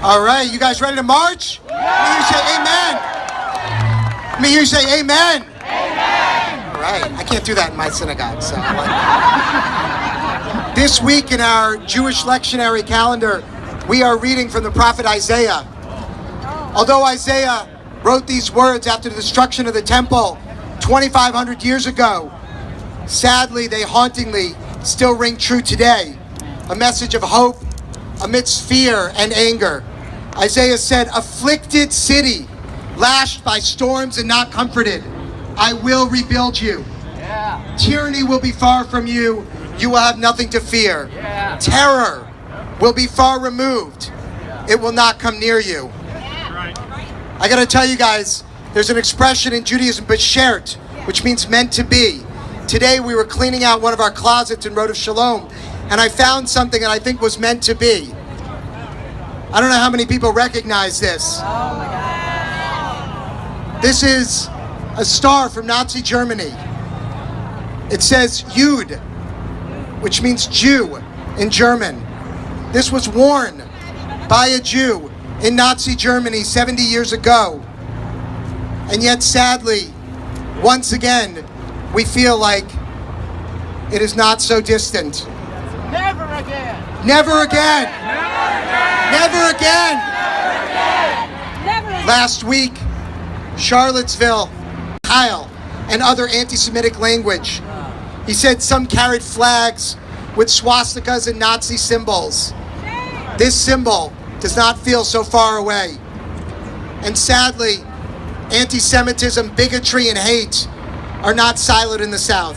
All right, you guys ready to march? Let me hear you say amen. Let me hear you say amen. Amen. All right, I can't do that in my synagogue, so I like This week in our Jewish lectionary calendar, we are reading from the prophet Isaiah. Although Isaiah wrote these words after the destruction of the temple 2,500 years ago, sadly, they hauntingly still ring true today. A message of hope amidst fear and anger. Isaiah said, "Afflicted city, lashed by storms and not comforted, I will rebuild you. Yeah. Tyranny will be far from you. You will have nothing to fear. Yeah. Terror will be far removed. It will not come near you." Yeah. I got to tell you guys, there's an expression in Judaism, beshert, which means meant to be. Today we were cleaning out one of our closets in Road of Shalom, and I found something that I think was meant to be. I don't know how many people recognize this. Oh my God. This is a star from Nazi Germany. It says Yud, which means Jew in German. This was worn by a Jew in Nazi Germany 70 years ago. And yet, sadly, once again, we feel like it is not so distant. Never again. Never again. Never again. Never again. Last week, Charlottesville, Kyle, and other anti-Semitic language. He said some carried flags with swastikas and Nazi symbols. This symbol does not feel so far away. And sadly, anti-Semitism, bigotry, and hate are not silent in the South.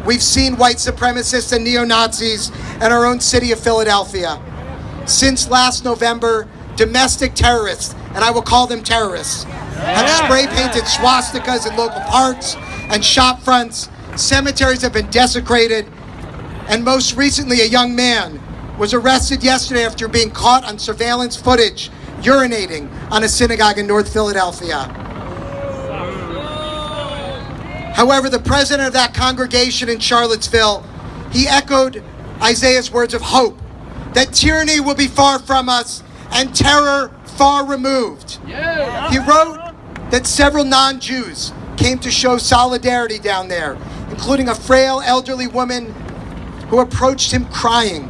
We've seen white supremacists and neo-Nazis in our own city of Philadelphia. Since last November, domestic terrorists, and I will call them terrorists, have spray-painted swastikas in local parks and shop fronts. Cemeteries have been desecrated. And most recently, a young man was arrested yesterday after being caught on surveillance footage urinating on a synagogue in North Philadelphia. However, the president of that congregation in Charlottesville, he echoed Isaiah's words of hope, that tyranny will be far from us and terror far removed. Yeah. He wrote that several non-Jews came to show solidarity down there, including a frail elderly woman who approached him crying,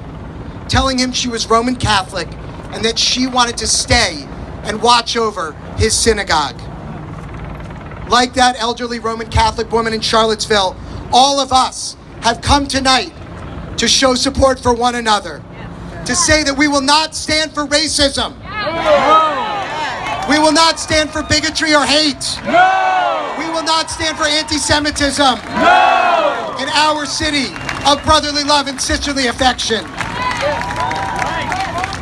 telling him she was Roman Catholic and that she wanted to stay and watch over his synagogue. Like that elderly Roman Catholic woman in Charlottesville, all of us have come tonight to show support for one another, to say that we will not stand for racism. No. We will not stand for bigotry or hate. No. We will not stand for anti-Semitism. No. In our city of brotherly love and sisterly affection.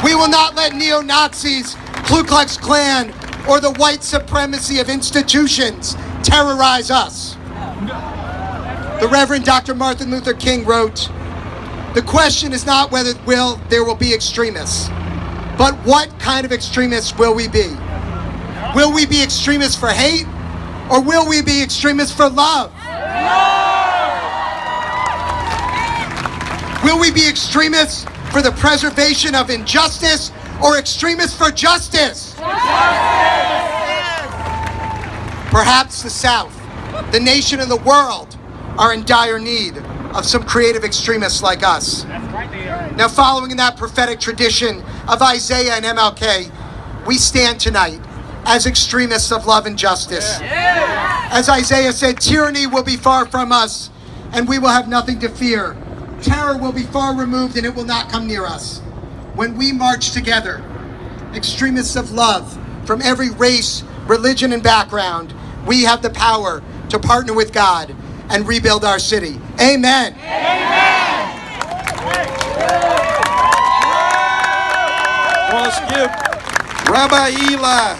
We will not let neo-Nazis, Ku Klux Klan, or the white supremacy of institutions terrorize us. The Reverend Dr. Martin Luther King wrote, "The question is not whether there will be extremists, but what kind of extremists will we be? Will we be extremists for hate, or will we be extremists for love? Will we be extremists for the preservation of injustice, or extremists for justice?" Perhaps the South, the nation and the world are in dire need of some creative extremists like us. Now, following in that prophetic tradition of Isaiah and MLK, we stand tonight as extremists of love and justice. As Isaiah said, tyranny will be far from us and we will have nothing to fear. Terror will be far removed and it will not come near us. When we march together, extremists of love from every race, religion, and background, we have the power to partner with God and rebuild our city. Amen. Amen. Well, let's give Rabbi Eli